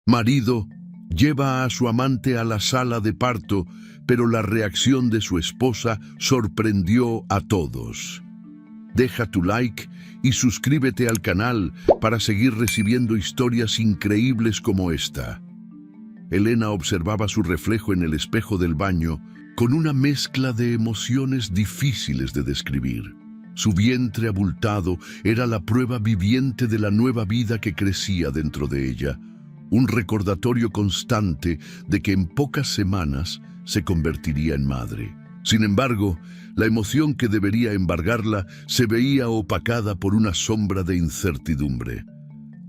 Marido lleva a su amante a la sala de parto, pero la reacción de su esposa sorprendió a todos. Deja tu like y suscríbete al canal para seguir recibiendo historias increíbles como esta. Elena observaba su reflejo en el espejo del baño con una mezcla de emociones difíciles de describir. Su vientre abultado era la prueba viviente de la nueva vida que crecía dentro de ella, un recordatorio constante de que en pocas semanas se convertiría en madre. Sin embargo, la emoción que debería embargarla se veía opacada por una sombra de incertidumbre.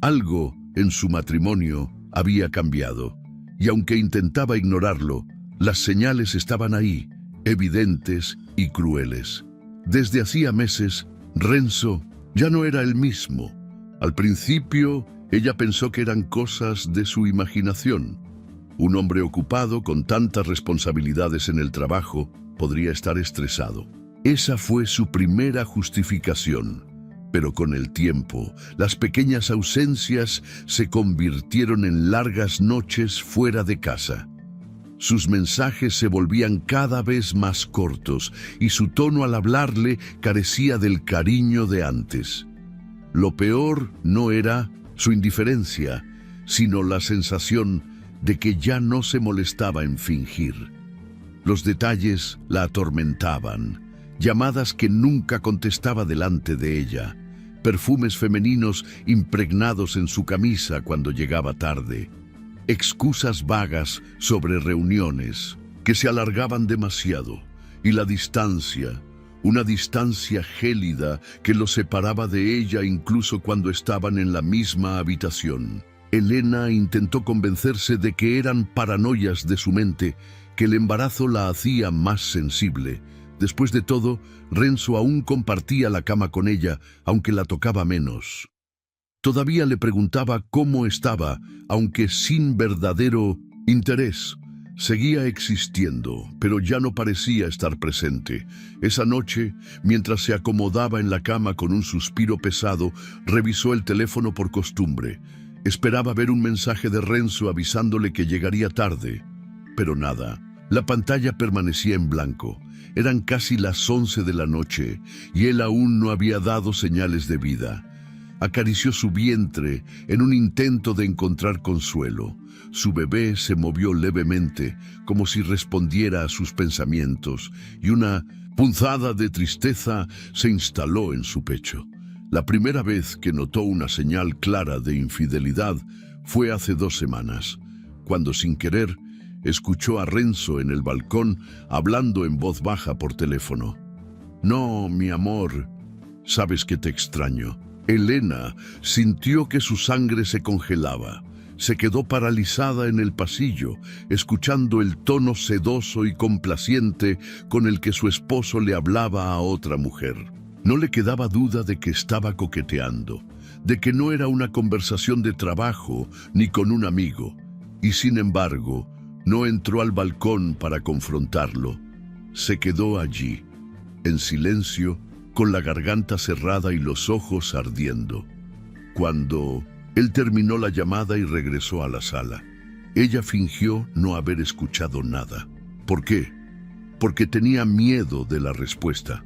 Algo en su matrimonio había cambiado, y aunque intentaba ignorarlo, las señales estaban ahí, evidentes y crueles. Desde hacía meses, Renzo ya no era el mismo. Al principio, ella pensó que eran cosas de su imaginación. Un hombre ocupado con tantas responsabilidades en el trabajo podría estar estresado. Esa fue su primera justificación. Pero con el tiempo, las pequeñas ausencias se convirtieron en largas noches fuera de casa. Sus mensajes se volvían cada vez más cortos y su tono al hablarle carecía del cariño de antes. Lo peor no era su indiferencia, sino la sensación de que ya no se molestaba en fingir. Los detalles la atormentaban, llamadas que nunca contestaba delante de ella, perfumes femeninos impregnados en su camisa cuando llegaba tarde, excusas vagas sobre reuniones que se alargaban demasiado, y la distancia, una distancia gélida que los separaba de ella incluso cuando estaban en la misma habitación. Elena intentó convencerse de que eran paranoias de su mente, que el embarazo la hacía más sensible. Después de todo, Renzo aún compartía la cama con ella, aunque la tocaba menos. Todavía le preguntaba cómo estaba, aunque sin verdadero interés. Seguía existiendo, pero ya no parecía estar presente. Esa noche, mientras se acomodaba en la cama con un suspiro pesado, revisó el teléfono por costumbre. Esperaba ver un mensaje de Renzo avisándole que llegaría tarde, pero nada. La pantalla permanecía en blanco. Eran casi las 11 de la noche y él aún no había dado señales de vida. Acarició su vientre en un intento de encontrar consuelo. Su bebé se movió levemente, como si respondiera a sus pensamientos, y una punzada de tristeza se instaló en su pecho. La primera vez que notó una señal clara de infidelidad fue hace 2 semanas, cuando sin querer escuchó a Renzo en el balcón hablando en voz baja por teléfono. «No, mi amor, sabes que te extraño». Elena sintió que su sangre se congelaba. Se quedó paralizada en el pasillo, escuchando el tono sedoso y complaciente con el que su esposo le hablaba a otra mujer. No le quedaba duda de que estaba coqueteando, de que no era una conversación de trabajo ni con un amigo, y sin embargo, no entró al balcón para confrontarlo. Se quedó allí, en silencio, con la garganta cerrada y los ojos ardiendo. Cuando él terminó la llamada y regresó a la sala, ella fingió no haber escuchado nada. ¿Por qué? Porque tenía miedo de la respuesta.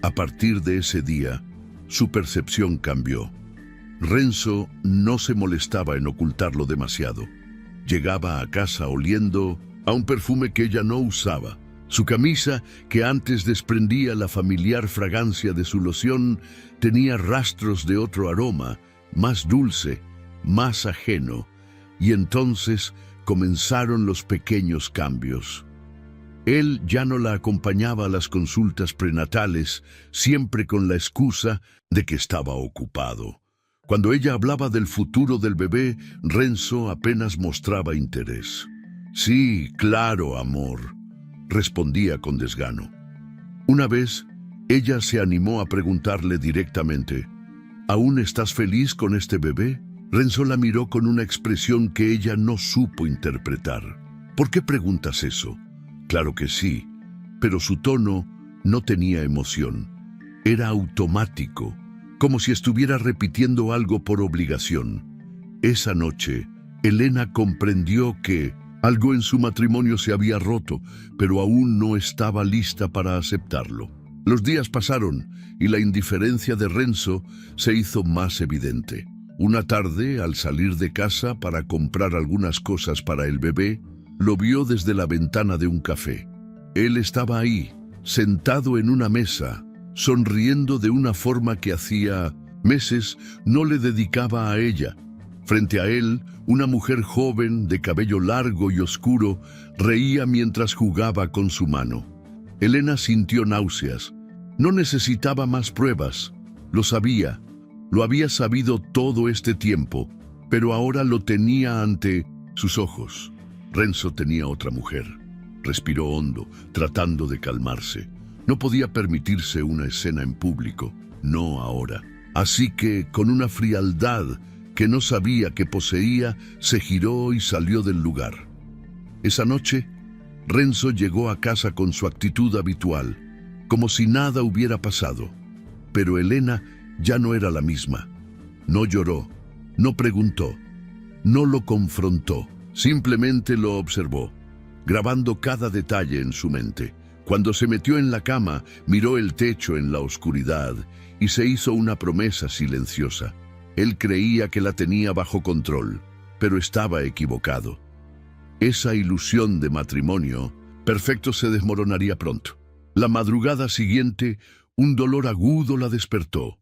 A partir de ese día, su percepción cambió. Renzo no se molestaba en ocultarlo demasiado. Llegaba a casa oliendo a un perfume que ella no usaba. Su camisa, que antes desprendía la familiar fragancia de su loción, tenía rastros de otro aroma, más dulce, más ajeno, y entonces comenzaron los pequeños cambios. Él ya no la acompañaba a las consultas prenatales, siempre con la excusa de que estaba ocupado. Cuando ella hablaba del futuro del bebé, Renzo apenas mostraba interés. «Sí, claro, amor», respondía con desgano. Una vez, ella se animó a preguntarle directamente, «¿Aún estás feliz con este bebé?» Renzo la miró con una expresión que ella no supo interpretar. «¿Por qué preguntas eso?» Claro que sí, pero su tono no tenía emoción. Era automático, como si estuviera repitiendo algo por obligación. Esa noche, Elena comprendió que algo en su matrimonio se había roto, pero aún no estaba lista para aceptarlo. Los días pasaron y la indiferencia de Renzo se hizo más evidente. Una tarde, al salir de casa para comprar algunas cosas para el bebé, lo vio desde la ventana de un café. Él estaba ahí, sentado en una mesa, sonriendo de una forma que hacía meses no le dedicaba a ella. Frente a él, una mujer joven, de cabello largo y oscuro, reía mientras jugaba con su mano. Elena sintió náuseas. No necesitaba más pruebas. Lo sabía. Lo había sabido todo este tiempo, pero ahora lo tenía ante sus ojos. Renzo tenía otra mujer. Respiró hondo, tratando de calmarse. No podía permitirse una escena en público, no ahora. Así que, con una frialdad que no sabía que poseía, se giró y salió del lugar. Esa noche, Renzo llegó a casa con su actitud habitual, como si nada hubiera pasado. Pero Elena ya no era la misma. No lloró, no preguntó, no lo confrontó, simplemente lo observó, grabando cada detalle en su mente. Cuando se metió en la cama, miró el techo en la oscuridad y se hizo una promesa silenciosa. Él creía que la tenía bajo control, pero estaba equivocado. Esa ilusión de matrimonio perfecto se desmoronaría pronto. La madrugada siguiente, un dolor agudo la despertó.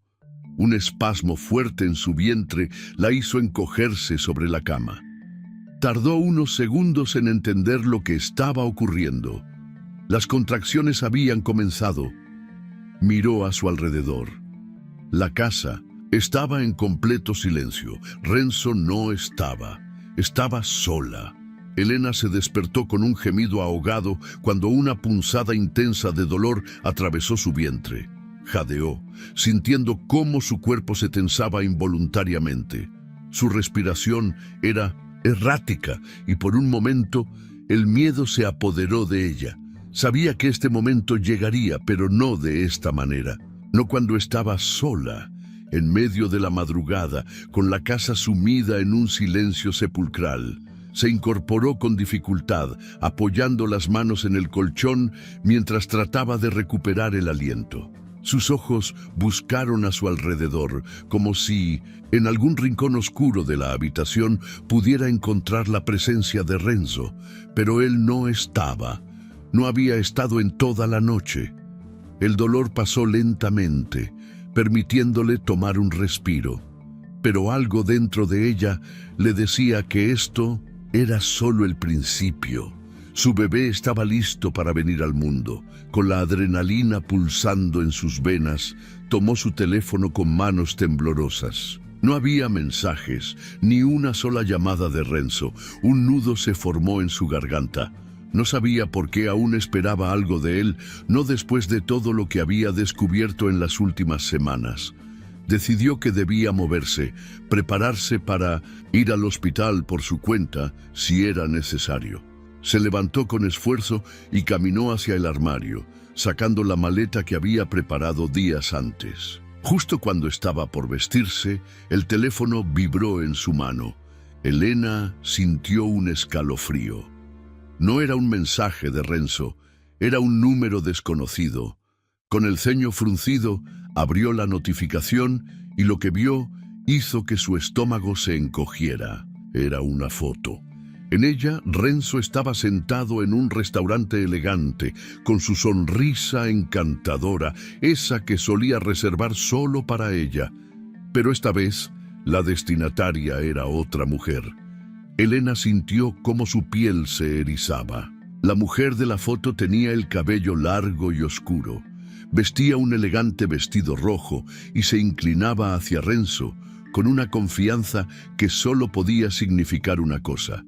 Un espasmo fuerte en su vientre la hizo encogerse sobre la cama. Tardó unos segundos en entender lo que estaba ocurriendo. Las contracciones habían comenzado. Miró a su alrededor. La casa estaba en completo silencio. Renzo no estaba. Estaba sola. Elena se despertó con un gemido ahogado cuando una punzada intensa de dolor atravesó su vientre. Jadeó, sintiendo cómo su cuerpo se tensaba involuntariamente. Su respiración era errática y por un momento el miedo se apoderó de ella. Sabía que este momento llegaría, pero no de esta manera. No cuando estaba sola, en medio de la madrugada, con la casa sumida en un silencio sepulcral. Se incorporó con dificultad, apoyando las manos en el colchón mientras trataba de recuperar el aliento. Sus ojos buscaron a su alrededor, como si, en algún rincón oscuro de la habitación, pudiera encontrar la presencia de Renzo, pero él no estaba. No había estado en toda la noche. El dolor pasó lentamente, permitiéndole tomar un respiro. Pero algo dentro de ella le decía que esto era solo el principio. Su bebé estaba listo para venir al mundo. Con la adrenalina pulsando en sus venas, tomó su teléfono con manos temblorosas. No había mensajes, ni una sola llamada de Renzo. Un nudo se formó en su garganta. No sabía por qué aún esperaba algo de él, no después de todo lo que había descubierto en las últimas semanas. Decidió que debía moverse, prepararse para ir al hospital por su cuenta si era necesario. Se levantó con esfuerzo y caminó hacia el armario, sacando la maleta que había preparado días antes. Justo cuando estaba por vestirse, el teléfono vibró en su mano. Elena sintió un escalofrío. No era un mensaje de Renzo, era un número desconocido. Con el ceño fruncido, abrió la notificación y lo que vio hizo que su estómago se encogiera. Era una foto. En ella, Renzo estaba sentado en un restaurante elegante, con su sonrisa encantadora, esa que solía reservar solo para ella. Pero esta vez, la destinataria era otra mujer. Elena sintió cómo su piel se erizaba. La mujer de la foto tenía el cabello largo y oscuro. Vestía un elegante vestido rojo y se inclinaba hacia Renzo con una confianza que solo podía significar una cosa.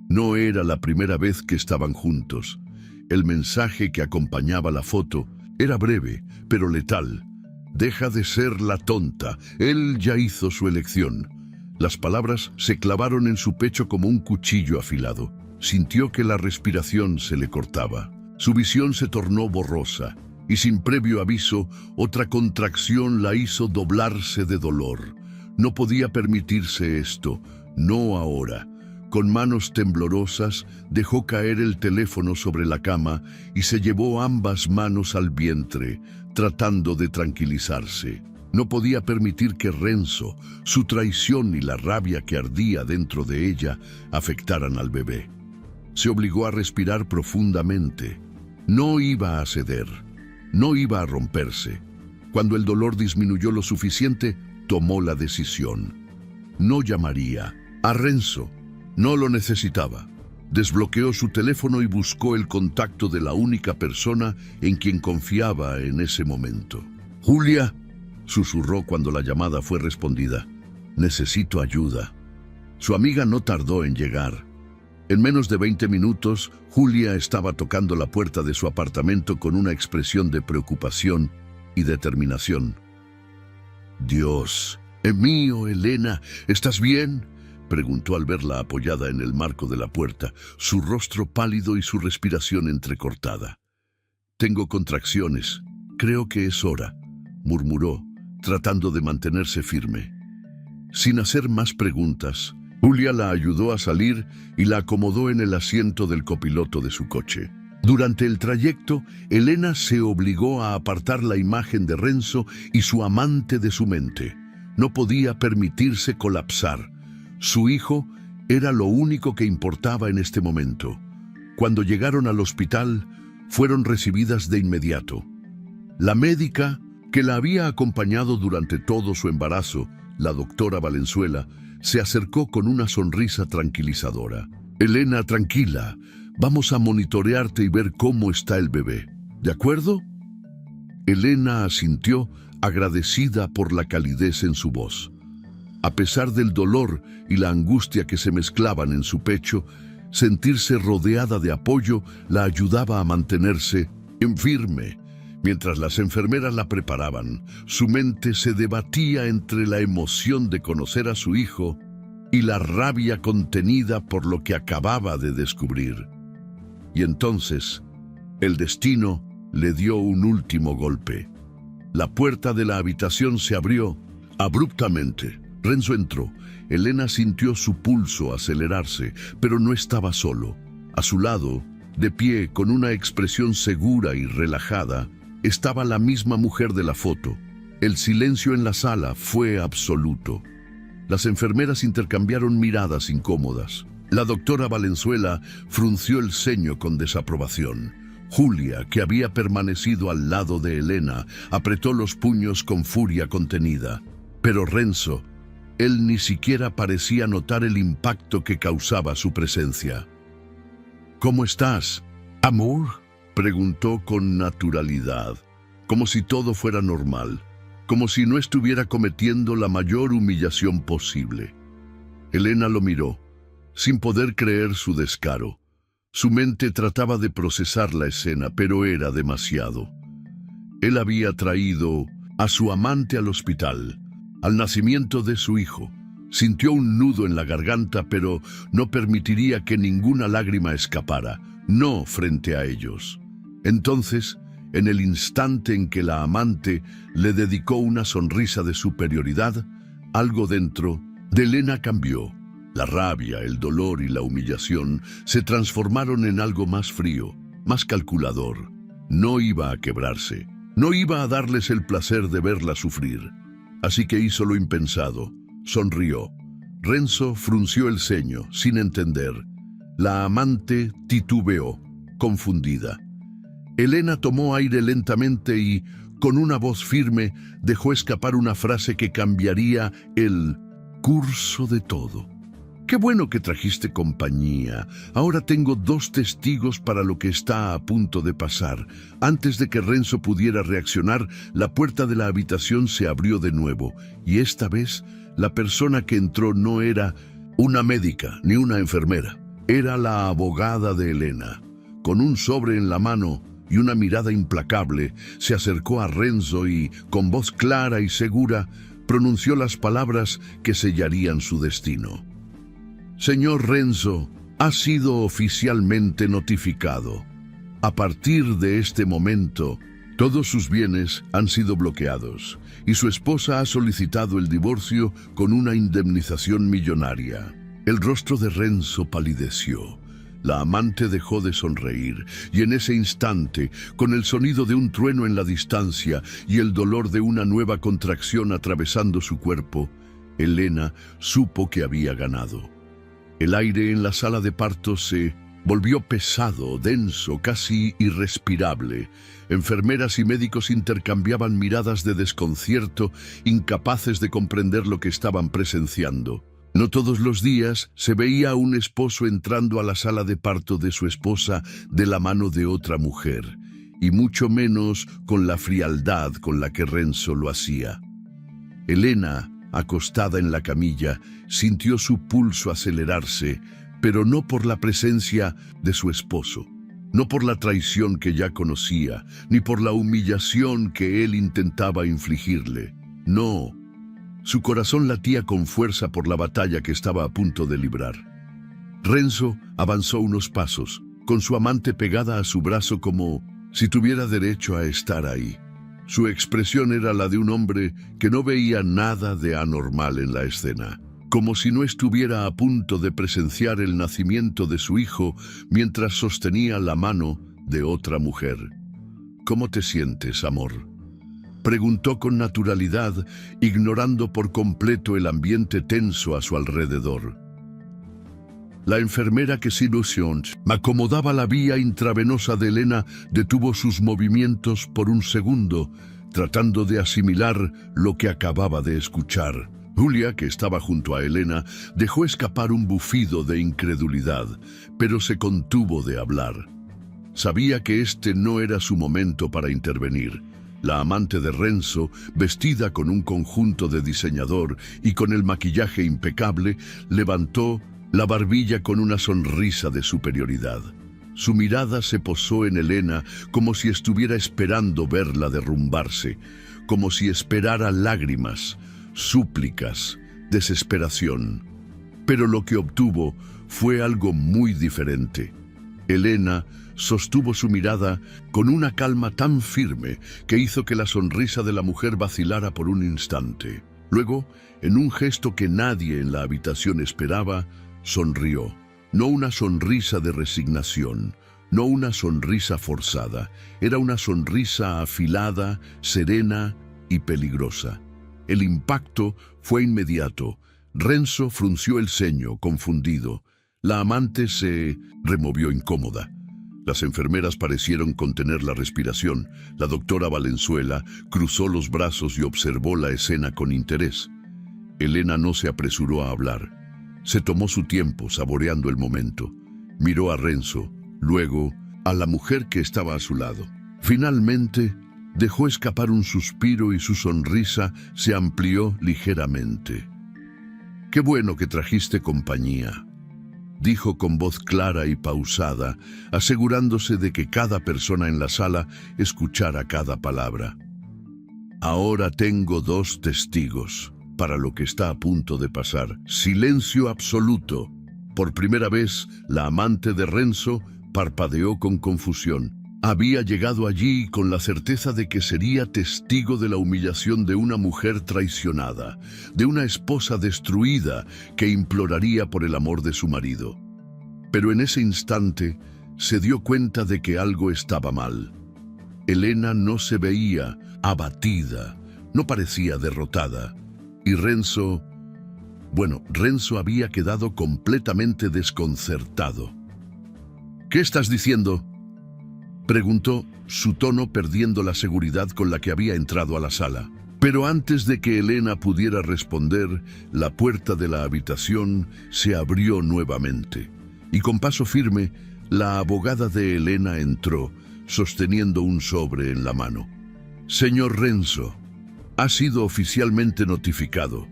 No era la primera vez que estaban juntos. El mensaje que acompañaba la foto era breve, pero letal. Deja de ser la tonta. Él ya hizo su elección. Las palabras se clavaron en su pecho como un cuchillo afilado. Sintió que la respiración se le cortaba. Su visión se tornó borrosa y sin previo aviso, otra contracción la hizo doblarse de dolor. No podía permitirse esto, no ahora. Con manos temblorosas, dejó caer el teléfono sobre la cama y se llevó ambas manos al vientre, tratando de tranquilizarse. No podía permitir que Renzo, su traición y la rabia que ardía dentro de ella, afectaran al bebé. Se obligó a respirar profundamente. No iba a ceder, no iba a romperse. Cuando el dolor disminuyó lo suficiente, tomó la decisión. No llamaría a Renzo. No lo necesitaba. Desbloqueó su teléfono y buscó el contacto de la única persona en quien confiaba en ese momento. «Julia», susurró cuando la llamada fue respondida. «Necesito ayuda». Su amiga no tardó en llegar. En menos de 20 minutos, Julia estaba tocando la puerta de su apartamento con una expresión de preocupación y determinación. «Dios mío, Elena, ¿estás bien?», preguntó al verla apoyada en el marco de la puerta, su rostro pálido y su respiración entrecortada. «Tengo contracciones. Creo que es hora», murmuró, tratando de mantenerse firme. Sin hacer más preguntas, Julia la ayudó a salir y la acomodó en el asiento del copiloto de su coche. Durante el trayecto, Elena se obligó a apartar la imagen de Renzo y su amante de su mente. No podía permitirse colapsar. Su hijo era lo único que importaba en este momento. Cuando llegaron al hospital, fueron recibidas de inmediato. La médica, que la había acompañado durante todo su embarazo, la doctora Valenzuela, se acercó con una sonrisa tranquilizadora. «Elena, tranquila. Vamos a monitorearte y ver cómo está el bebé. ¿De acuerdo?». Elena asintió, agradecida por la calidez en su voz. A pesar del dolor y la angustia que se mezclaban en su pecho, sentirse rodeada de apoyo la ayudaba a mantenerse firme. Mientras las enfermeras la preparaban, su mente se debatía entre la emoción de conocer a su hijo y la rabia contenida por lo que acababa de descubrir. Y entonces, el destino le dio un último golpe. La puerta de la habitación se abrió abruptamente. Renzo entró. Elena sintió su pulso acelerarse, pero no estaba solo. A su lado, de pie, con una expresión segura y relajada, estaba la misma mujer de la foto. El silencio en la sala fue absoluto. Las enfermeras intercambiaron miradas incómodas. La doctora Valenzuela frunció el ceño con desaprobación. Julia, que había permanecido al lado de Elena, apretó los puños con furia contenida. Pero Renzo, él ni siquiera parecía notar el impacto que causaba su presencia. «¿Cómo estás, amor?», preguntó con naturalidad, como si todo fuera normal, como si no estuviera cometiendo la mayor humillación posible. Elena lo miró, sin poder creer su descaro. Su mente trataba de procesar la escena, pero era demasiado. Él había traído a su amante al hospital, al nacimiento de su hijo. Sintió un nudo en la garganta, pero no permitiría que ninguna lágrima escapara, no frente a ellos. Entonces, en el instante en que la amante le dedicó una sonrisa de superioridad, algo dentro de Elena cambió. La rabia, el dolor y la humillación se transformaron en algo más frío, más calculador. No iba a quebrarse, no iba a darles el placer de verla sufrir. Así que hizo lo impensado, sonrió. Renzo frunció el ceño, sin entender. La amante titubeó, confundida. Elena tomó aire lentamente y, con una voz firme, dejó escapar una frase que cambiaría el curso de todo. «Qué bueno que trajiste compañía. Ahora tengo 2 testigos para lo que está a punto de pasar». Antes de que Renzo pudiera reaccionar, la puerta de la habitación se abrió de nuevo, y esta vez la persona que entró no era una médica ni una enfermera. Era la abogada de Elena. Con un sobre en la mano y una mirada implacable, se acercó a Renzo y, con voz clara y segura, pronunció las palabras que sellarían su destino. «Señor Renzo, ha sido oficialmente notificado. A partir de este momento, todos sus bienes han sido bloqueados y su esposa ha solicitado el divorcio con una indemnización millonaria. El rostro de Renzo palideció. La amante dejó de sonreír, y en ese instante, con el sonido de un trueno en la distancia y el dolor de una nueva contracción atravesando su cuerpo, Elena supo que había ganado. El aire en la sala de parto se volvió pesado, denso, casi irrespirable. Enfermeras y médicos intercambiaban miradas de desconcierto, incapaces de comprender lo que estaban presenciando. No todos los días se veía a un esposo entrando a la sala de parto de su esposa de la mano de otra mujer, y mucho menos con la frialdad con la que Renzo lo hacía. Elena, acostada en la camilla, sintió su pulso acelerarse, pero no por la presencia de su esposo, no por la traición que ya conocía, ni por la humillación que él intentaba infligirle. No. Su corazón latía con fuerza por la batalla que estaba a punto de librar. Renzo avanzó unos pasos, con su amante pegada a su brazo como si tuviera derecho a estar ahí. Su expresión era la de un hombre que no veía nada de anormal en la escena, como si no estuviera a punto de presenciar el nacimiento de su hijo mientras sostenía la mano de otra mujer. ¿Cómo te sientes, amor?, preguntó con naturalidad, ignorando por completo el ambiente tenso a su alrededor. La enfermera que sin ilusión acomodaba la vía intravenosa de Elena detuvo sus movimientos por un segundo, tratando de asimilar lo que acababa de escuchar. Julia, que estaba junto a Elena, dejó escapar un bufido de incredulidad, pero se contuvo de hablar. Sabía que este no era su momento para intervenir. La amante de Renzo, vestida con un conjunto de diseñador y con el maquillaje impecable, levantó la barbilla con una sonrisa de superioridad. Su mirada se posó en Elena como si estuviera esperando verla derrumbarse, como si esperara lágrimas, súplicas, desesperación. Pero lo que obtuvo fue algo muy diferente. Elena sostuvo su mirada con una calma tan firme que hizo que la sonrisa de la mujer vacilara por un instante. Luego, en un gesto que nadie en la habitación esperaba, sonrió. No una sonrisa de resignación, no una sonrisa forzada. Era una sonrisa afilada, serena y peligrosa. El impacto fue inmediato. Renzo frunció el ceño, confundido. La amante se removió incómoda. Las enfermeras parecieron contener la respiración. La doctora Valenzuela cruzó los brazos y observó la escena con interés. Elena no se apresuró a hablar. Se tomó su tiempo, saboreando el momento. Miró a Renzo, luego a la mujer que estaba a su lado. Finalmente, dejó escapar un suspiro y su sonrisa se amplió ligeramente. «Qué bueno que trajiste compañía», dijo con voz clara y pausada, asegurándose de que cada persona en la sala escuchara cada palabra. «Ahora tengo 2 testigos para lo que está a punto de pasar». Silencio absoluto. Por primera vez, la amante de Renzo parpadeó con confusión. Había llegado allí con la certeza de que sería testigo de la humillación de una mujer traicionada, de una esposa destruida que imploraría por el amor de su marido. Pero en ese instante se dio cuenta de que algo estaba mal. Elena no se veía abatida, no parecía derrotada, y Renzo había quedado completamente desconcertado. «¿Qué estás diciendo?», preguntó, su tono perdiendo la seguridad con la que había entrado a la sala. Pero antes de que Elena pudiera responder, la puerta de la habitación se abrió nuevamente, y con paso firme, la abogada de Elena entró, sosteniendo un sobre en la mano. «Señor Renzo, ha sido oficialmente notificado»,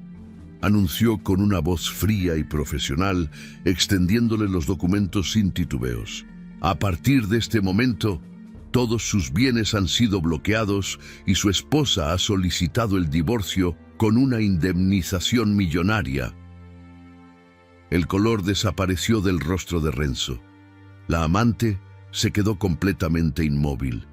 anunció con una voz fría y profesional, extendiéndole los documentos sin titubeos. «A partir de este momento, todos sus bienes han sido bloqueados y su esposa ha solicitado el divorcio con una indemnización millonaria». El color desapareció del rostro de Renzo. La amante se quedó completamente inmóvil.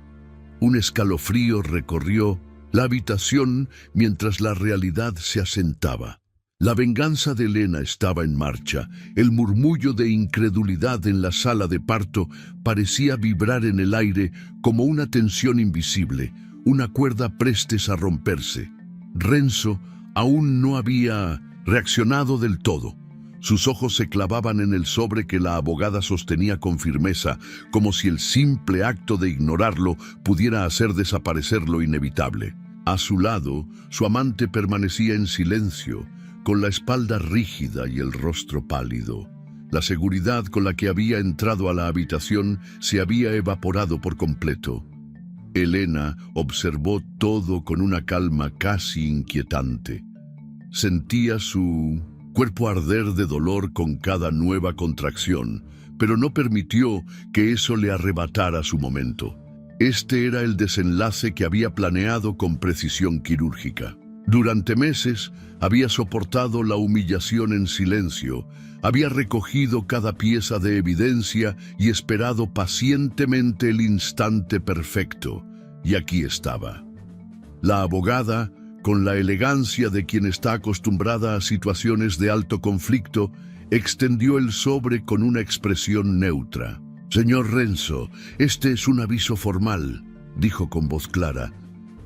Un escalofrío recorrió la habitación mientras la realidad se asentaba. La venganza de Elena estaba en marcha. El murmullo de incredulidad en la sala de parto parecía vibrar en el aire como una tensión invisible, una cuerda prestes a romperse. Renzo aún no había reaccionado del todo. Sus ojos se clavaban en el sobre que la abogada sostenía con firmeza, como si el simple acto de ignorarlo pudiera hacer desaparecer lo inevitable. A su lado, su amante permanecía en silencio, con la espalda rígida y el rostro pálido. La seguridad con la que había entrado a la habitación se había evaporado por completo. Elena observó todo con una calma casi inquietante. Sentía su cuerpo arder de dolor con cada nueva contracción, pero no permitió que eso le arrebatara su momento. Este era el desenlace que había planeado con precisión quirúrgica. Durante meses había soportado la humillación en silencio, había recogido cada pieza de evidencia y esperado pacientemente el instante perfecto. Y aquí estaba. La abogada, con la elegancia de quien está acostumbrada a situaciones de alto conflicto, extendió el sobre con una expresión neutra. «Señor Renzo, este es un aviso formal», dijo con voz clara.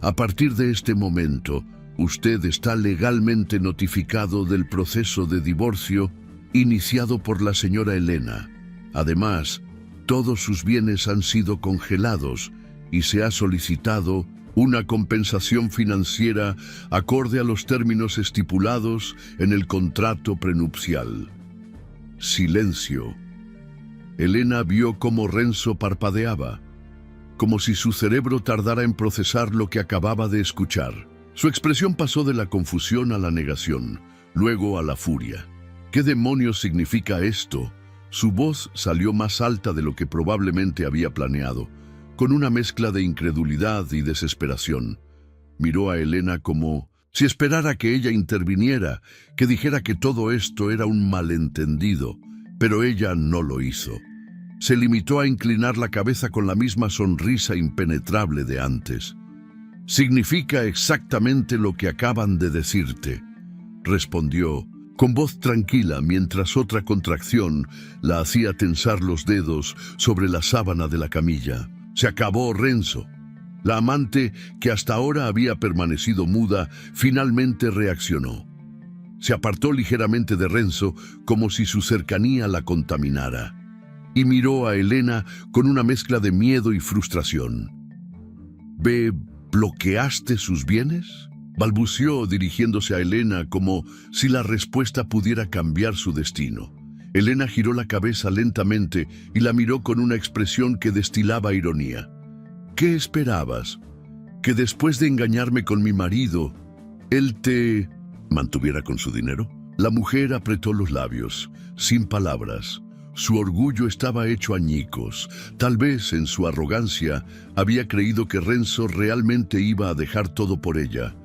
«A partir de este momento, usted está legalmente notificado del proceso de divorcio iniciado por la señora Elena. Además, todos sus bienes han sido congelados y se ha solicitado una compensación financiera acorde a los términos estipulados en el contrato prenupcial». Silencio. Elena vio cómo Renzo parpadeaba, como si su cerebro tardara en procesar lo que acababa de escuchar. Su expresión pasó de la confusión a la negación, luego a la furia. ¿Qué demonios significa esto? Su voz salió más alta de lo que probablemente había planeado, con una mezcla de incredulidad y desesperación. Miró a Elena como si esperara que ella interviniera, que dijera que todo esto era un malentendido, pero ella no lo hizo. Se limitó a inclinar la cabeza con la misma sonrisa impenetrable de antes. «Significa exactamente lo que acaban de decirte», respondió, con voz tranquila mientras otra contracción la hacía tensar los dedos sobre la sábana de la camilla. Se acabó, Renzo. La amante, que hasta ahora había permanecido muda, finalmente reaccionó. Se apartó ligeramente de Renzo como si su cercanía la contaminara, y miró a Elena con una mezcla de miedo y frustración. ¿Bloqueaste sus bienes?, balbuceó dirigiéndose a Elena como si la respuesta pudiera cambiar su destino. Elena giró la cabeza lentamente y la miró con una expresión que destilaba ironía. «¿Qué esperabas? ¿Que después de engañarme con mi marido, él te mantuviera con su dinero?» La mujer apretó los labios, sin palabras. Su orgullo estaba hecho añicos. Tal vez, en su arrogancia, había creído que Renzo realmente iba a dejar todo por ella.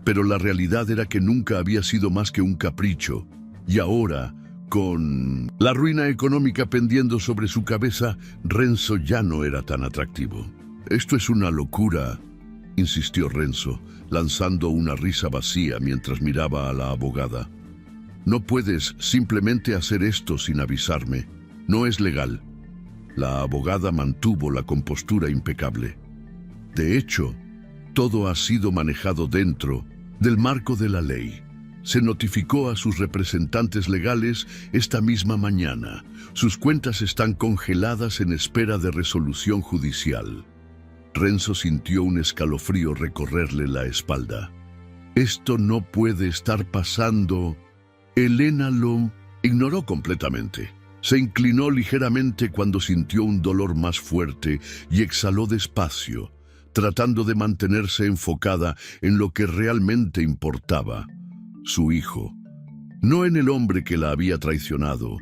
Pero la realidad era que nunca había sido más que un capricho. Y ahora, con la ruina económica pendiendo sobre su cabeza, Renzo ya no era tan atractivo. «Esto es una locura», insistió Renzo, lanzando una risa vacía mientras miraba a la abogada. «No puedes simplemente hacer esto sin avisarme. No es legal». La abogada mantuvo la compostura impecable. «De hecho, todo ha sido manejado dentro del marco de la ley. Se notificó a sus representantes legales esta misma mañana. Sus cuentas están congeladas en espera de resolución judicial». Renzo sintió un escalofrío recorrerle la espalda. «Esto no puede estar pasando». Elena lo ignoró completamente. Se inclinó ligeramente cuando sintió un dolor más fuerte y exhaló despacio, tratando de mantenerse enfocada en lo que realmente importaba: su hijo. No en el hombre que la había traicionado,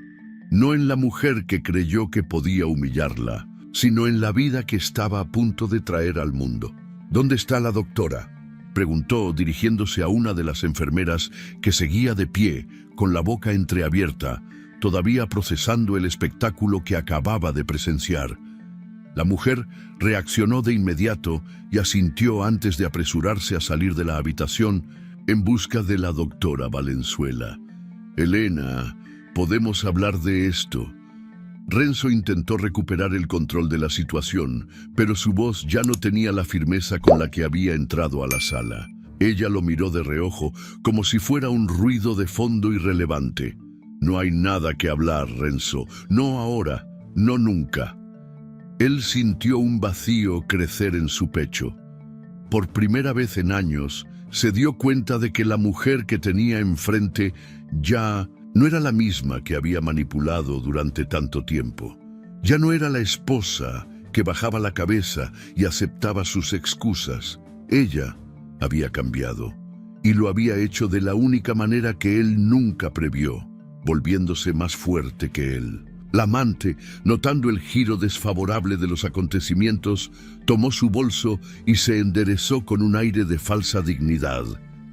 no en la mujer que creyó que podía humillarla, sino en la vida que estaba a punto de traer al mundo. «¿Dónde está la doctora?», preguntó dirigiéndose a una de las enfermeras que seguía de pie, con la boca entreabierta, todavía procesando el espectáculo que acababa de presenciar. La mujer reaccionó de inmediato y asintió antes de apresurarse a salir de la habitación, En busca de la doctora Valenzuela. Elena, podemos hablar de esto. Renzo intentó recuperar el control de la situación, pero su voz ya no tenía la firmeza con la que había entrado a la sala. Ella lo miró de reojo, como si fuera un ruido de fondo irrelevante. No hay nada que hablar, Renzo. No ahora, no nunca. Él sintió un vacío crecer en su pecho. Por primera vez en años, se dio cuenta de que la mujer que tenía enfrente ya no era la misma que había manipulado durante tanto tiempo. Ya no era la esposa que bajaba la cabeza y aceptaba sus excusas. Ella había cambiado, y lo había hecho de la única manera que él nunca previó, volviéndose más fuerte que él. La amante, notando el giro desfavorable de los acontecimientos, tomó su bolso y se enderezó con un aire de falsa dignidad.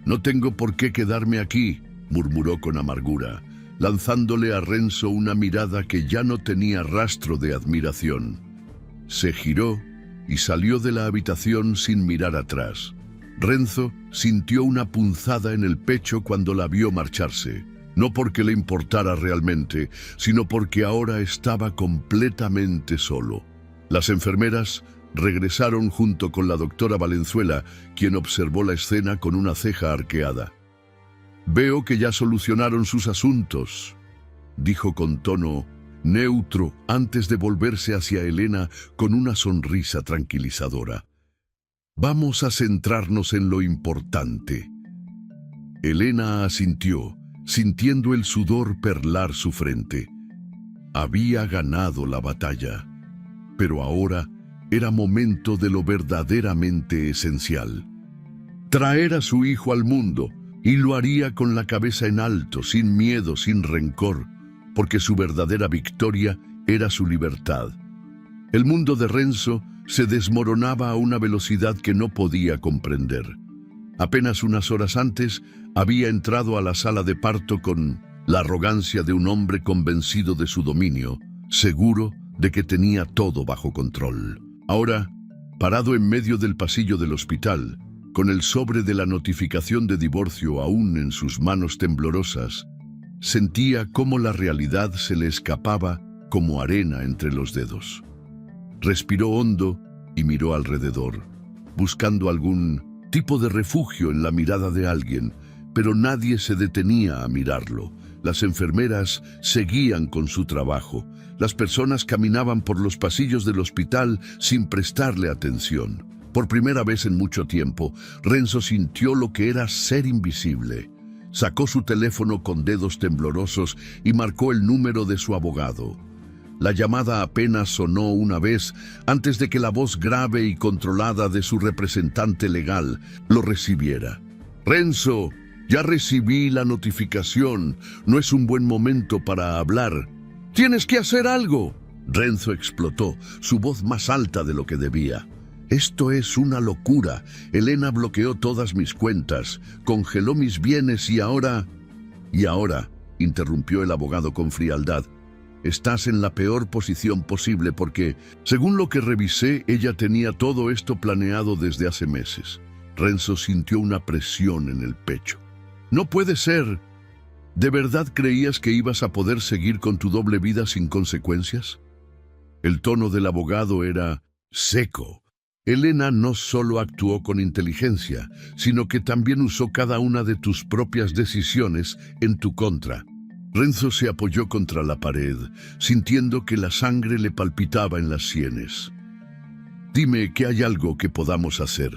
«No tengo por qué quedarme aquí», murmuró con amargura, lanzándole a Renzo una mirada que ya no tenía rastro de admiración. Se giró y salió de la habitación sin mirar atrás. Renzo sintió una punzada en el pecho cuando la vio marcharse. No porque le importara realmente, sino porque ahora estaba completamente solo. Las enfermeras regresaron junto con la doctora Valenzuela, quien observó la escena con una ceja arqueada. «Veo que ya solucionaron sus asuntos», dijo con tono neutro antes de volverse hacia Elena con una sonrisa tranquilizadora. «Vamos a centrarnos en lo importante». Elena asintió, sintiendo el sudor perlar su frente. Había ganado la batalla, pero ahora era momento de lo verdaderamente esencial. Traer a su hijo al mundo, y lo haría con la cabeza en alto, sin miedo, sin rencor, porque su verdadera victoria era su libertad. El mundo de Renzo se desmoronaba a una velocidad que no podía comprender. Apenas unas horas antes, había entrado a la sala de parto con la arrogancia de un hombre convencido de su dominio, seguro de que tenía todo bajo control. Ahora, parado en medio del pasillo del hospital, con el sobre de la notificación de divorcio aún en sus manos temblorosas, sentía cómo la realidad se le escapaba como arena entre los dedos. Respiró hondo y miró alrededor, buscando algún tipo de refugio en la mirada de alguien, pero nadie se detenía a mirarlo. Las enfermeras seguían con su trabajo. Las personas caminaban por los pasillos del hospital sin prestarle atención. Por primera vez en mucho tiempo, Renzo sintió lo que era ser invisible. Sacó su teléfono con dedos temblorosos y marcó el número de su abogado. La llamada apenas sonó una vez antes de que la voz grave y controlada de su representante legal lo recibiera. «Renzo, ya recibí la notificación. No es un buen momento para hablar. ¡Tienes que hacer algo!». Renzo explotó, su voz más alta de lo que debía. «Esto es una locura. Elena bloqueó todas mis cuentas, congeló mis bienes y ahora...». «Y ahora», interrumpió el abogado con frialdad, «estás en la peor posición posible porque, según lo que revisé, ella tenía todo esto planeado desde hace meses». Renzo sintió una presión en el pecho. «No puede ser. ¿De verdad creías que ibas a poder seguir con tu doble vida sin consecuencias?». El tono del abogado era seco. «Elena no solo actuó con inteligencia, sino que también usó cada una de tus propias decisiones en tu contra». Renzo se apoyó contra la pared, sintiendo que la sangre le palpitaba en las sienes. «Dime que hay algo que podamos hacer».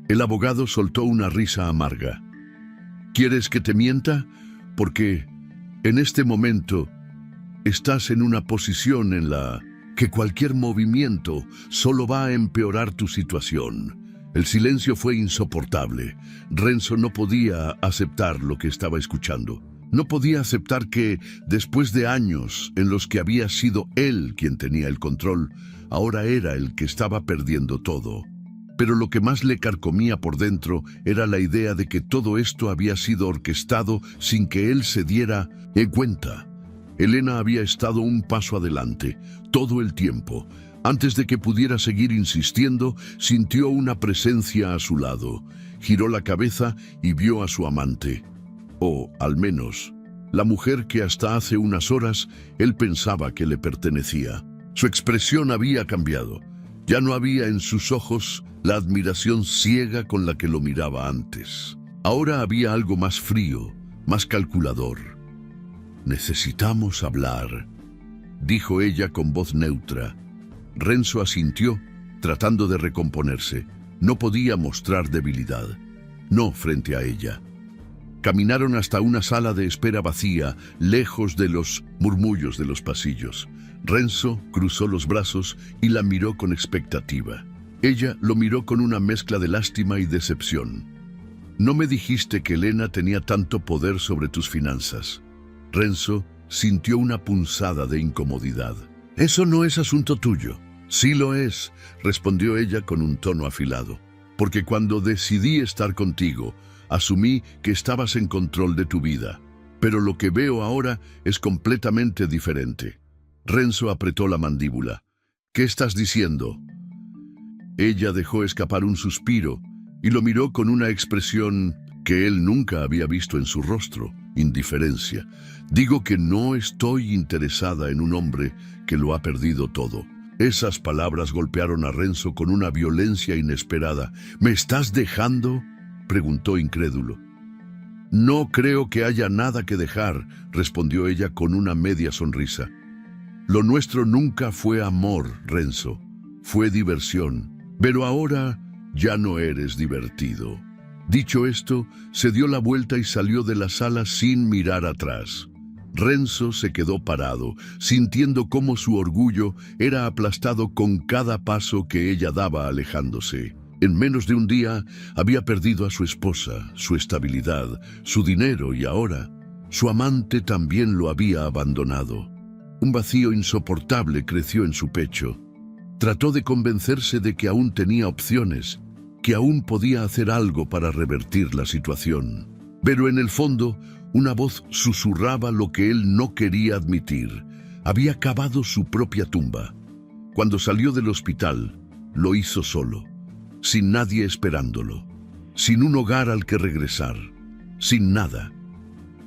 El abogado soltó una risa amarga. «¿Quieres que te mienta? Porque en este momento estás en una posición en la que cualquier movimiento solo va a empeorar tu situación». El silencio fue insoportable. Renzo no podía aceptar lo que estaba escuchando. No podía aceptar que, después de años en los que había sido él quien tenía el control, ahora era el que estaba perdiendo todo. Pero lo que más le carcomía por dentro era la idea de que todo esto había sido orquestado sin que él se diera cuenta. Elena había estado un paso adelante, todo el tiempo. Antes de que pudiera seguir insistiendo, sintió una presencia a su lado. Giró la cabeza y vio a su amante. O, al menos, la mujer que hasta hace unas horas él pensaba que le pertenecía. Su expresión había cambiado. Ya no había en sus ojos la admiración ciega con la que lo miraba antes. Ahora había algo más frío, más calculador. «Necesitamos hablar», dijo ella con voz neutra. Renzo asintió, tratando de recomponerse. No podía mostrar debilidad. No frente a ella. Caminaron hasta una sala de espera vacía, lejos de los murmullos de los pasillos. Renzo cruzó los brazos y la miró con expectativa. Ella lo miró con una mezcla de lástima y decepción. «No me dijiste que Elena tenía tanto poder sobre tus finanzas». Renzo sintió una punzada de incomodidad. «Eso no es asunto tuyo». «Sí lo es», respondió ella con un tono afilado. «Porque cuando decidí estar contigo, asumí que estabas en control de tu vida. Pero lo que veo ahora es completamente diferente». Renzo apretó la mandíbula. «¿Qué estás diciendo?» Ella dejó escapar un suspiro y lo miró con una expresión que él nunca había visto en su rostro: indiferencia. «Digo que no estoy interesada en un hombre que lo ha perdido todo». Esas palabras golpearon a Renzo con una violencia inesperada. «¿Me estás dejando?», preguntó incrédulo. «No creo que haya nada que dejar», respondió ella con una media sonrisa. «Lo nuestro nunca fue amor, Renzo. Fue diversión. Pero ahora ya no eres divertido». Dicho esto, se dio la vuelta y salió de la sala sin mirar atrás. Renzo se quedó parado, sintiendo cómo su orgullo era aplastado con cada paso que ella daba alejándose. En menos de un día había perdido a su esposa, su estabilidad, su dinero y ahora su amante también lo había abandonado. Un vacío insoportable creció en su pecho. Trató de convencerse de que aún tenía opciones, que aún podía hacer algo para revertir la situación. Pero en el fondo, una voz susurraba lo que él no quería admitir. Había cavado su propia tumba. Cuando salió del hospital, lo hizo solo, sin nadie esperándolo, sin un hogar al que regresar, sin nada.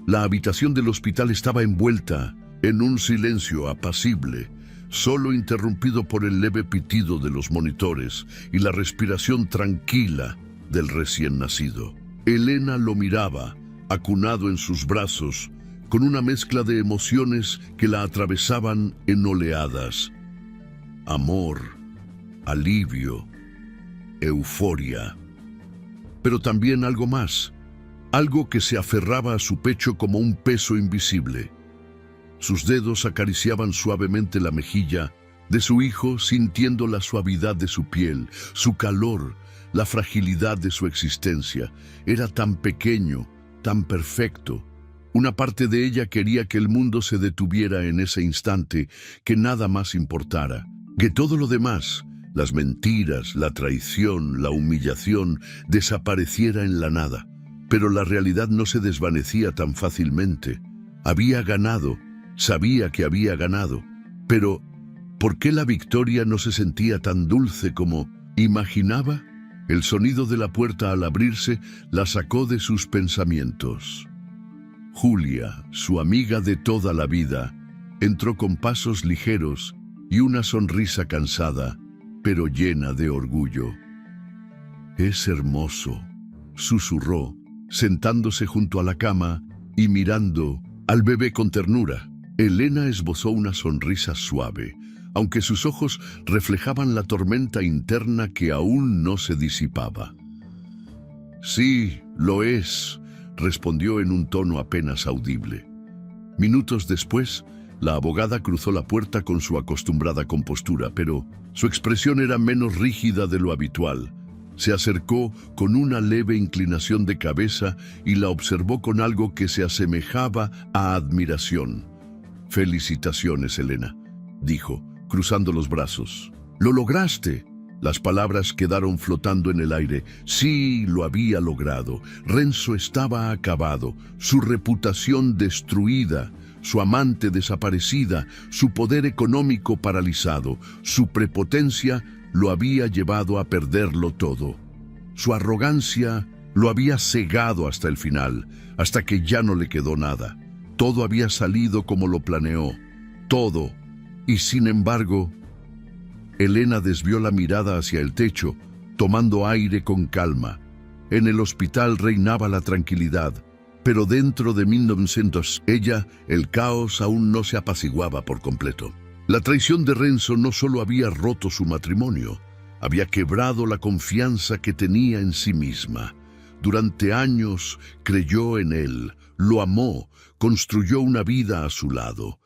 La habitación del hospital estaba envuelta en un silencio apacible, solo interrumpido por el leve pitido de los monitores y la respiración tranquila del recién nacido. Elena lo miraba, acunado en sus brazos, con una mezcla de emociones que la atravesaban en oleadas. Amor, alivio, euforia. Pero también algo más, algo que se aferraba a su pecho como un peso invisible. Sus dedos acariciaban suavemente la mejilla de su hijo, sintiendo la suavidad de su piel, su calor, la fragilidad de su existencia. Era tan pequeño, tan perfecto. Una parte de ella quería que el mundo se detuviera en ese instante, que nada más importara, que todo lo demás, las mentiras, la traición, la humillación, desapareciera en la nada. Pero la realidad no se desvanecía tan fácilmente. Había ganado. Sabía que había ganado, pero ¿por qué la victoria no se sentía tan dulce como imaginaba? El sonido de la puerta al abrirse la sacó de sus pensamientos. Julia, su amiga de toda la vida, entró con pasos ligeros y una sonrisa cansada, pero llena de orgullo. «Es hermoso», susurró, sentándose junto a la cama y mirando al bebé con ternura. Elena esbozó una sonrisa suave, aunque sus ojos reflejaban la tormenta interna que aún no se disipaba. «Sí, lo es», respondió en un tono apenas audible. Minutos después, la abogada cruzó la puerta con su acostumbrada compostura, pero su expresión era menos rígida de lo habitual. Se acercó con una leve inclinación de cabeza y la observó con algo que se asemejaba a admiración. «Felicitaciones, Elena», dijo, cruzando los brazos. «Lo lograste». Las palabras quedaron flotando en el aire. Sí, lo había logrado. Renzo estaba acabado, su reputación destruida, su amante desaparecida, su poder económico paralizado, su prepotencia lo había llevado a perderlo todo. Su arrogancia lo había cegado hasta el final, hasta que ya no le quedó nada. Todo había salido como lo planeó, todo. Y sin embargo, Elena desvió la mirada hacia el techo, tomando aire con calma. En el hospital reinaba la tranquilidad, pero dentro de 1900, el caos aún no se apaciguaba por completo. La traición de Renzo no solo había roto su matrimonio, había quebrado la confianza que tenía en sí misma. Durante años creyó en él, lo amó, construyó una vida a su lado,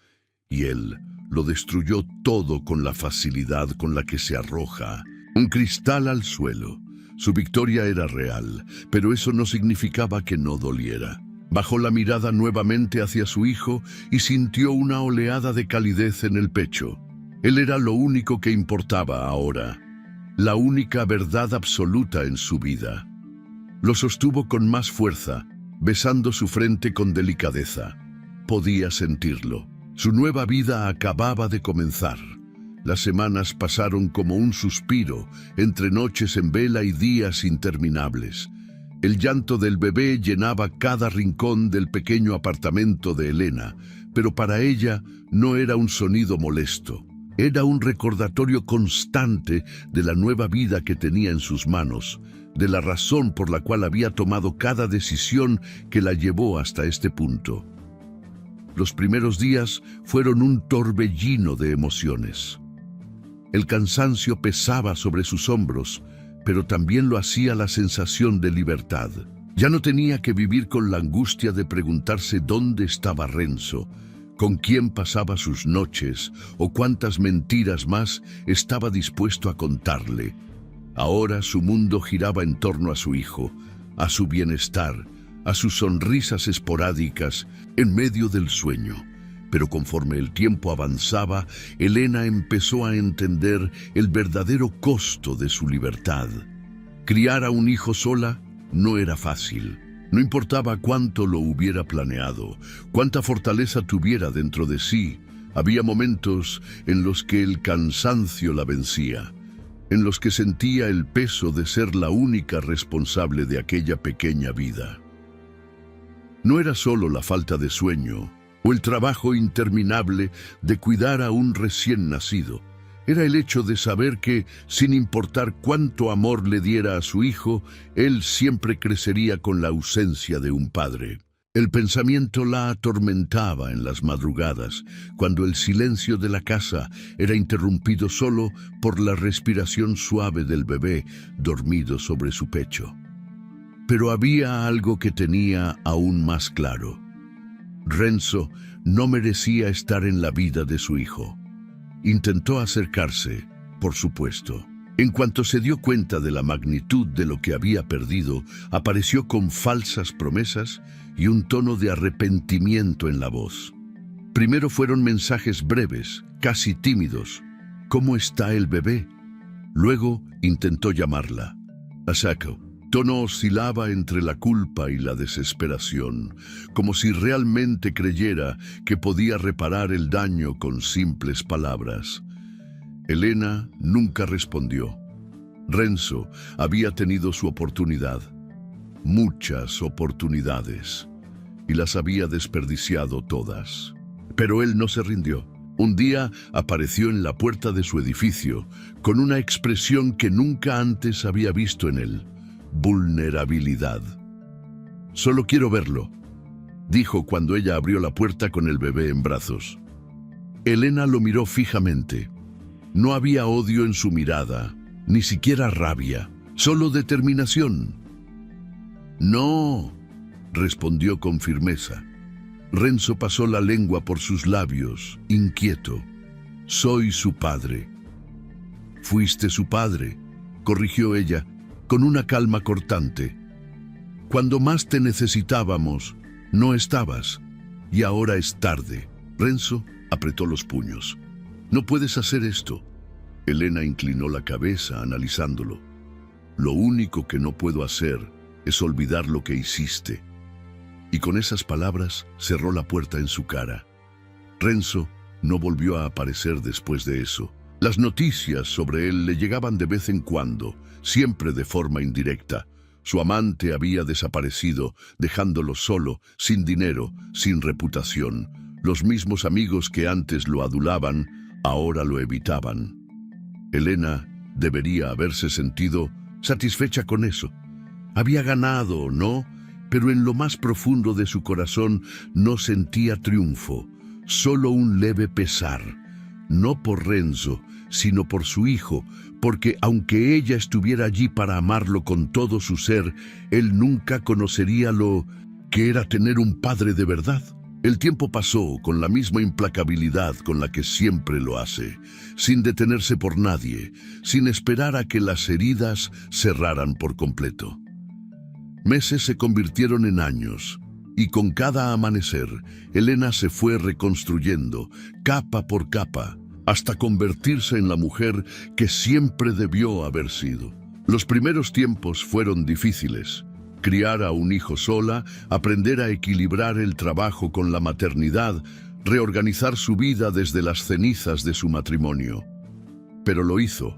y él lo destruyó todo con la facilidad con la que se arroja un cristal al suelo. Su victoria era real, pero eso no significaba que no doliera. Bajó la mirada nuevamente hacia su hijo y sintió una oleada de calidez en el pecho. Él era lo único que importaba ahora, la única verdad absoluta en su vida. Lo sostuvo con más fuerza, besando su frente con delicadeza. Podía sentirlo. Su nueva vida acababa de comenzar. Las semanas pasaron como un suspiro, entre noches en vela y días interminables. El llanto del bebé llenaba cada rincón del pequeño apartamento de Elena, pero para ella no era un sonido molesto. Era un recordatorio constante de la nueva vida que tenía en sus manos, de la razón por la cual había tomado cada decisión que la llevó hasta este punto. Los primeros días fueron un torbellino de emociones. El cansancio pesaba sobre sus hombros, pero también lo hacía la sensación de libertad. Ya no tenía que vivir con la angustia de preguntarse dónde estaba Renzo, con quién pasaba sus noches o cuántas mentiras más estaba dispuesto a contarle. Ahora su mundo giraba en torno a su hijo, a su bienestar, a sus sonrisas esporádicas en medio del sueño. Pero conforme el tiempo avanzaba, Elena empezó a entender el verdadero costo de su libertad. Criar a un hijo sola no era fácil. No importaba cuánto lo hubiera planeado, cuánta fortaleza tuviera dentro de sí. Había momentos en los que el cansancio la vencía, en los que sentía el peso de ser la única responsable de aquella pequeña vida. No era solo la falta de sueño o el trabajo interminable de cuidar a un recién nacido. Era el hecho de saber que, sin importar cuánto amor le diera a su hijo, él siempre crecería con la ausencia de un padre. El pensamiento la atormentaba en las madrugadas, cuando el silencio de la casa era interrumpido solo por la respiración suave del bebé dormido sobre su pecho. Pero había algo que tenía aún más claro. Renzo no merecía estar en la vida de su hijo. Intentó acercarse, por supuesto. En cuanto se dio cuenta de la magnitud de lo que había perdido, apareció con falsas promesas y un tono de arrepentimiento en la voz. Primero fueron mensajes breves, casi tímidos. ¿Cómo está el bebé? Luego intentó llamarla. Asako. Tono oscilaba entre la culpa y la desesperación, como si realmente creyera que podía reparar el daño con simples palabras. Elena nunca respondió. Renzo había tenido su oportunidad, muchas oportunidades, y las había desperdiciado todas. Pero él no se rindió. Un día apareció en la puerta de su edificio, con una expresión que nunca antes había visto en él. Vulnerabilidad. «Solo quiero verlo», dijo cuando ella abrió la puerta con el bebé en brazos. Elena lo miró fijamente. No había odio en su mirada, ni siquiera rabia, solo determinación. «No», respondió con firmeza. Renzo pasó la lengua por sus labios, inquieto. «Soy su padre». «Fuiste su padre», corrigió ella, con una calma cortante. «Cuando más te necesitábamos, no estabas, y ahora es tarde». Renzo apretó los puños. «No puedes hacer esto». Elena inclinó la cabeza, analizándolo. «Lo único que no puedo hacer es olvidar lo que hiciste». Y con esas palabras cerró la puerta en su cara. Renzo no volvió a aparecer después de eso. Las noticias sobre él le llegaban de vez en cuando, siempre de forma indirecta. Su amante había desaparecido, dejándolo solo, sin dinero, sin reputación. Los mismos amigos que antes lo adulaban, ahora lo evitaban. Elena debería haberse sentido satisfecha con eso. Había ganado, ¿no? Pero en lo más profundo de su corazón no sentía triunfo, solo un leve pesar. No por Renzo, sino por su hijo, porque aunque ella estuviera allí para amarlo con todo su ser, él nunca conocería lo que era tener un padre de verdad. El tiempo pasó con la misma implacabilidad con la que siempre lo hace, sin detenerse por nadie, sin esperar a que las heridas cerraran por completo. Meses se convirtieron en años, y con cada amanecer, Elena se fue reconstruyendo, capa por capa, hasta convertirse en la mujer que siempre debió haber sido. Los primeros tiempos fueron difíciles. Criar a un hijo sola, aprender a equilibrar el trabajo con la maternidad, reorganizar su vida desde las cenizas de su matrimonio. Pero lo hizo,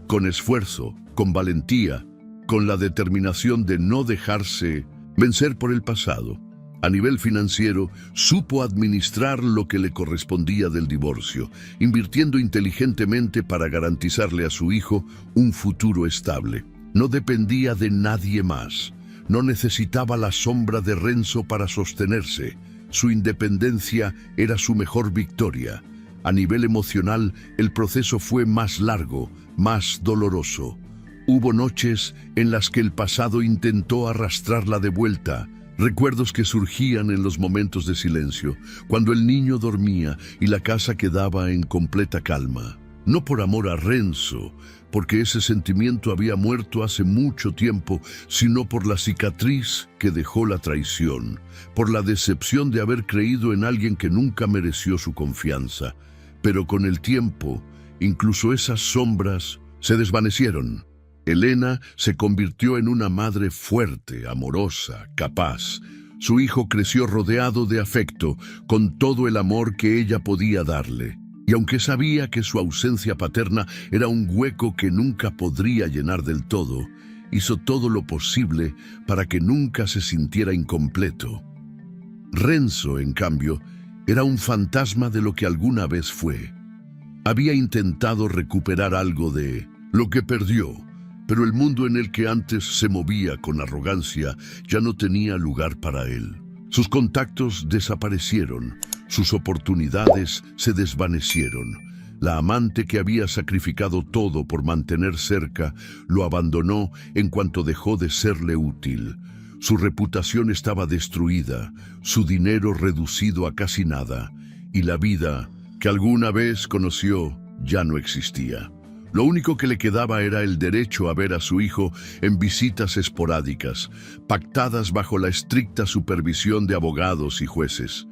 con esfuerzo, con valentía, con la determinación de no dejarse vencer por el pasado. A nivel financiero, supo administrar lo que le correspondía del divorcio, invirtiendo inteligentemente para garantizarle a su hijo un futuro estable. No dependía de nadie más. No necesitaba la sombra de Renzo para sostenerse. Su independencia era su mejor victoria. A nivel emocional, el proceso fue más largo, más doloroso. Hubo noches en las que el pasado intentó arrastrarla de vuelta, recuerdos que surgían en los momentos de silencio, cuando el niño dormía y la casa quedaba en completa calma. No por amor a Renzo, porque ese sentimiento había muerto hace mucho tiempo, sino por la cicatriz que dejó la traición, por la decepción de haber creído en alguien que nunca mereció su confianza. Pero con el tiempo, incluso esas sombras se desvanecieron. Elena se convirtió en una madre fuerte, amorosa, capaz. Su hijo creció rodeado de afecto, con todo el amor que ella podía darle. Y aunque sabía que su ausencia paterna era un hueco que nunca podría llenar del todo, hizo todo lo posible para que nunca se sintiera incompleto. Renzo, en cambio, era un fantasma de lo que alguna vez fue. Había intentado recuperar algo de lo que perdió, pero el mundo en el que antes se movía con arrogancia ya no tenía lugar para él. Sus contactos desaparecieron, sus oportunidades se desvanecieron. La amante que había sacrificado todo por mantener cerca lo abandonó en cuanto dejó de serle útil. Su reputación estaba destruida, su dinero reducido a casi nada, y la vida que alguna vez conoció ya no existía. Lo único que le quedaba era el derecho a ver a su hijo en visitas esporádicas, pactadas bajo la estricta supervisión de abogados y jueces.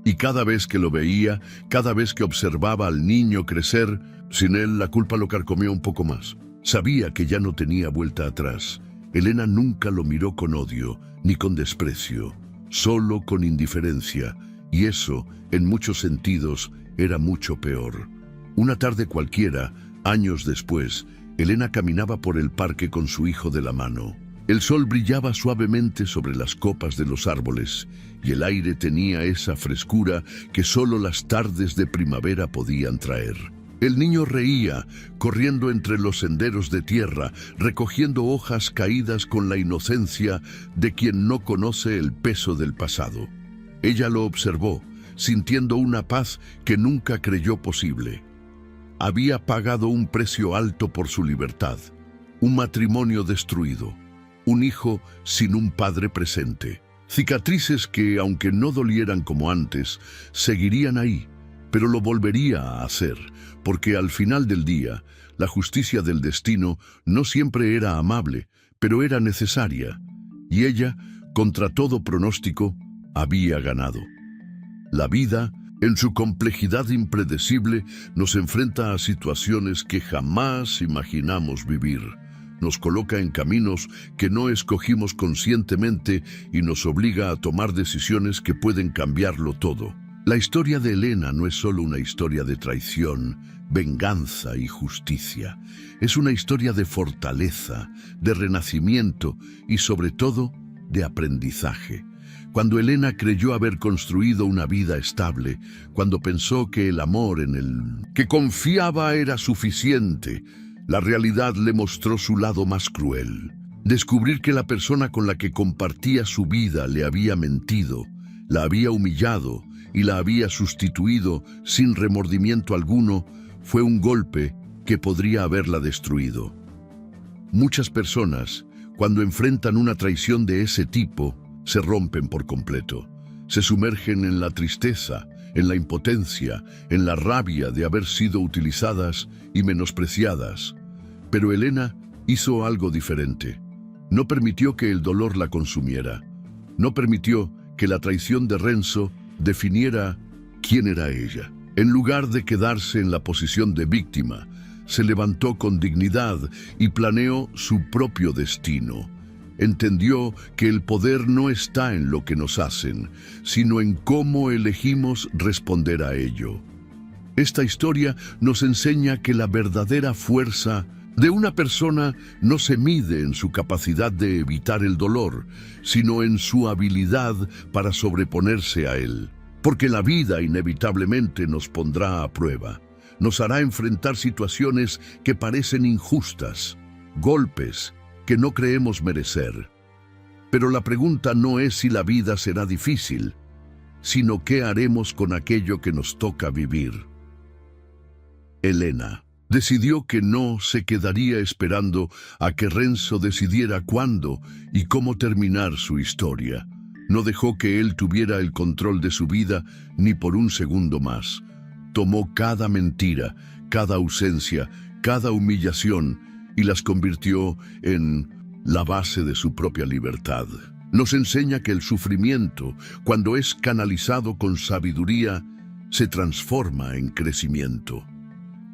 Y cada vez que lo veía, cada vez que observaba al niño crecer, sin él la culpa lo carcomió un poco más. Sabía que ya no tenía vuelta atrás. Elena nunca lo miró con odio, ni con desprecio, solo con indiferencia, y eso, en muchos sentidos, era mucho peor. Una tarde cualquiera, años después, Elena caminaba por el parque con su hijo de la mano. El sol brillaba suavemente sobre las copas de los árboles y el aire tenía esa frescura que solo las tardes de primavera podían traer. El niño reía, corriendo entre los senderos de tierra, recogiendo hojas caídas con la inocencia de quien no conoce el peso del pasado. Ella lo observó, sintiendo una paz que nunca creyó posible. Había pagado un precio alto por su libertad, un matrimonio destruido, un hijo sin un padre presente. Cicatrices que, aunque no dolieran como antes, seguirían ahí, pero lo volvería a hacer, porque al final del día, la justicia del destino no siempre era amable, pero era necesaria, y ella, contra todo pronóstico, había ganado. La vida, en su complejidad impredecible, nos enfrenta a situaciones que jamás imaginamos vivir. Nos coloca en caminos que no escogimos conscientemente y nos obliga a tomar decisiones que pueden cambiarlo todo. La historia de Elena no es solo una historia de traición, venganza y justicia. Es una historia de fortaleza, de renacimiento y sobre todo de aprendizaje. Cuando Elena creyó haber construido una vida estable, cuando pensó que el amor en el que confiaba era suficiente, la realidad le mostró su lado más cruel. Descubrir que la persona con la que compartía su vida le había mentido, la había humillado y la había sustituido sin remordimiento alguno, fue un golpe que podría haberla destruido. Muchas personas, cuando enfrentan una traición de ese tipo, se rompen por completo. Se sumergen en la tristeza, en la impotencia, en la rabia de haber sido utilizadas y menospreciadas. Pero Elena hizo algo diferente. No permitió que el dolor la consumiera. No permitió que la traición de Renzo definiera quién era ella. En lugar de quedarse en la posición de víctima, se levantó con dignidad y planeó su propio destino. Entendió que el poder no está en lo que nos hacen, sino en cómo elegimos responder a ello. Esta historia nos enseña que la verdadera fuerza de una persona no se mide en su capacidad de evitar el dolor, sino en su habilidad para sobreponerse a él. Porque la vida inevitablemente nos pondrá a prueba. Nos hará enfrentar situaciones que parecen injustas, golpes que no creemos merecer. Pero la pregunta no es si la vida será difícil, sino qué haremos con aquello que nos toca vivir. Elena decidió que no se quedaría esperando a que Renzo decidiera cuándo y cómo terminar su historia. No dejó que él tuviera el control de su vida ni por un segundo más. Tomó cada mentira, cada ausencia, cada humillación y las convirtió en la base de su propia libertad. Nos enseña que el sufrimiento, cuando es canalizado con sabiduría, se transforma en crecimiento.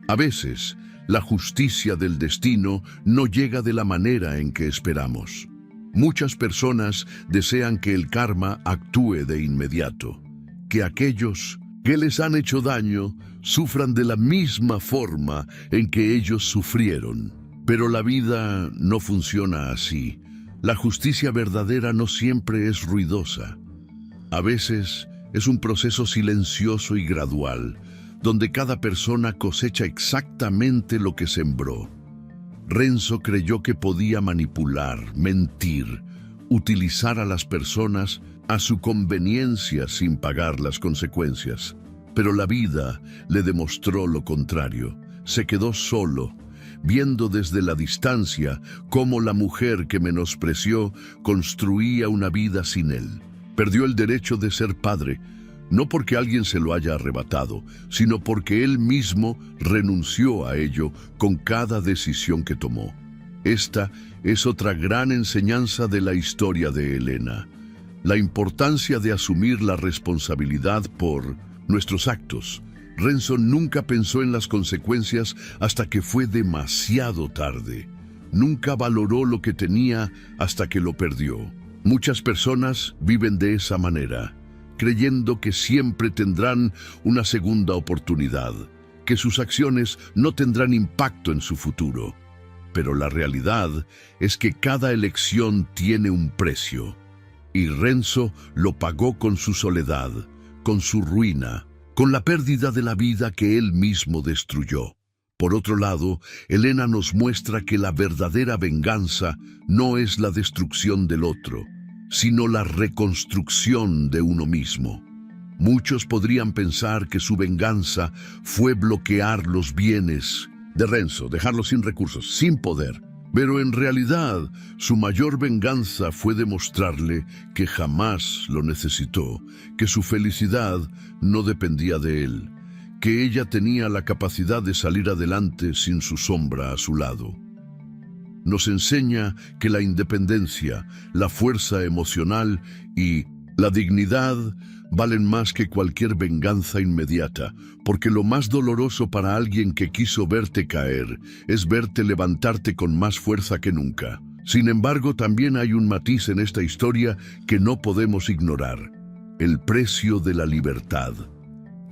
A veces, la justicia del destino no llega de la manera en que esperamos. Muchas personas desean que el karma actúe de inmediato, que aquellos que les han hecho daño sufran de la misma forma en que ellos sufrieron. Pero la vida no funciona así. La justicia verdadera no siempre es ruidosa. A veces es un proceso silencioso y gradual, donde cada persona cosecha exactamente lo que sembró. Renzo creyó que podía manipular, mentir, utilizar a las personas a su conveniencia sin pagar las consecuencias. Pero la vida le demostró lo contrario. Se quedó solo, viendo desde la distancia cómo la mujer que menospreció construía una vida sin él. Perdió el derecho de ser padre, no porque alguien se lo haya arrebatado, sino porque él mismo renunció a ello con cada decisión que tomó. Esta es otra gran enseñanza de la historia de Elena. La importancia de asumir la responsabilidad por nuestros actos. Renzo nunca pensó en las consecuencias hasta que fue demasiado tarde. Nunca valoró lo que tenía hasta que lo perdió. Muchas personas viven de esa manera, creyendo que siempre tendrán una segunda oportunidad, que sus acciones no tendrán impacto en su futuro. Pero la realidad es que cada elección tiene un precio, y Renzo lo pagó con su soledad, con su ruina, con la pérdida de la vida que él mismo destruyó. Por otro lado, Elena nos muestra que la verdadera venganza no es la destrucción del otro, sino la reconstrucción de uno mismo. Muchos podrían pensar que su venganza fue bloquear los bienes de Renzo, dejarlo sin recursos, sin poder. Pero en realidad, su mayor venganza fue demostrarle que jamás lo necesitó, que su felicidad no dependía de él, que ella tenía la capacidad de salir adelante sin su sombra a su lado. Nos enseña que la independencia, la fuerza emocional y la dignidad valen más que cualquier venganza inmediata, porque lo más doloroso para alguien que quiso verte caer es verte levantarte con más fuerza que nunca. Sin embargo, también hay un matiz en esta historia que no podemos ignorar: el precio de la libertad.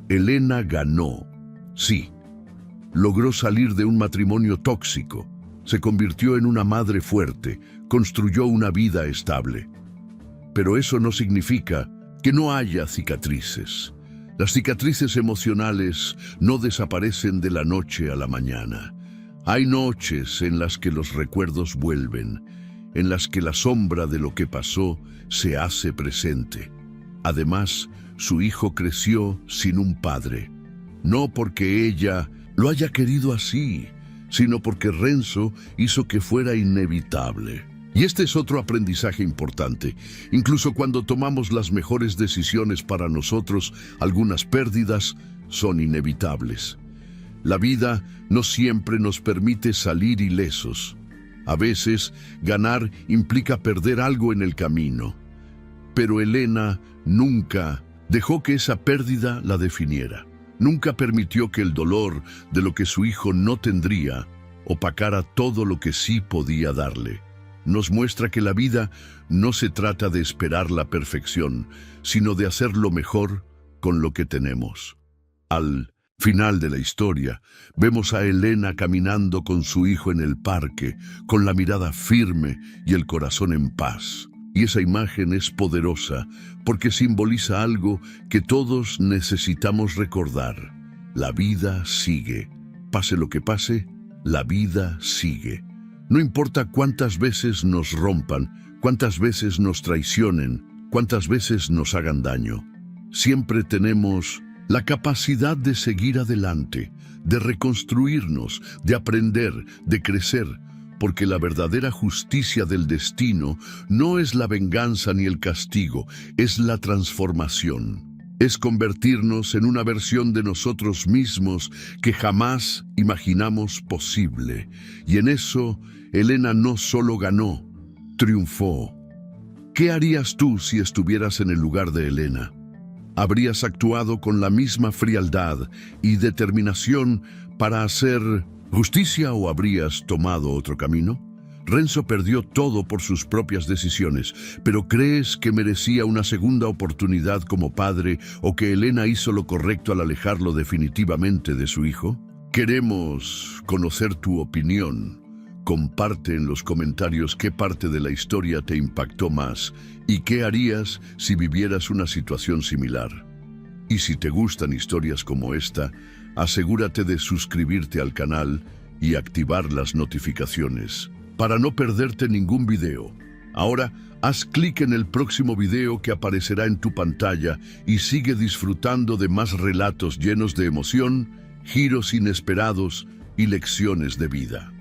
Elena ganó. Sí, logró salir de un matrimonio tóxico, se convirtió en una madre fuerte, construyó una vida estable. Pero eso no significa que no haya cicatrices. Las cicatrices emocionales no desaparecen de la noche a la mañana. Hay noches en las que los recuerdos vuelven, en las que la sombra de lo que pasó se hace presente. Además, su hijo creció sin un padre, no porque ella lo haya querido así, sino porque Renzo hizo que fuera inevitable. Y este es otro aprendizaje importante. Incluso cuando tomamos las mejores decisiones para nosotros, algunas pérdidas son inevitables. La vida no siempre nos permite salir ilesos. A veces, ganar implica perder algo en el camino. Pero Elena nunca dejó que esa pérdida la definiera. Nunca permitió que el dolor de lo que su hijo no tendría opacara todo lo que sí podía darle. Nos muestra que la vida no se trata de esperar la perfección, sino de hacer lo mejor con lo que tenemos. Al final de la historia, vemos a Elena caminando con su hijo en el parque, con la mirada firme y el corazón en paz. Y esa imagen es poderosa porque simboliza algo que todos necesitamos recordar. La vida sigue. Pase lo que pase, la vida sigue. No importa cuántas veces nos rompan, cuántas veces nos traicionen, cuántas veces nos hagan daño. Siempre tenemos la capacidad de seguir adelante, de reconstruirnos, de aprender, de crecer, porque la verdadera justicia del destino no es la venganza ni el castigo, es la transformación. Es convertirnos en una versión de nosotros mismos que jamás imaginamos posible. Y en eso, Elena no solo ganó, triunfó. ¿Qué harías tú si estuvieras en el lugar de Elena? ¿Habrías actuado con la misma frialdad y determinación para hacer justicia o habrías tomado otro camino? Renzo perdió todo por sus propias decisiones, pero ¿crees que merecía una segunda oportunidad como padre o que Elena hizo lo correcto al alejarlo definitivamente de su hijo? Queremos conocer tu opinión. Comparte en los comentarios qué parte de la historia te impactó más y qué harías si vivieras una situación similar. Y si te gustan historias como esta, asegúrate de suscribirte al canal y activar las notificaciones para no perderte ningún video. Ahora, haz clic en el próximo video que aparecerá en tu pantalla y sigue disfrutando de más relatos llenos de emoción, giros inesperados y lecciones de vida.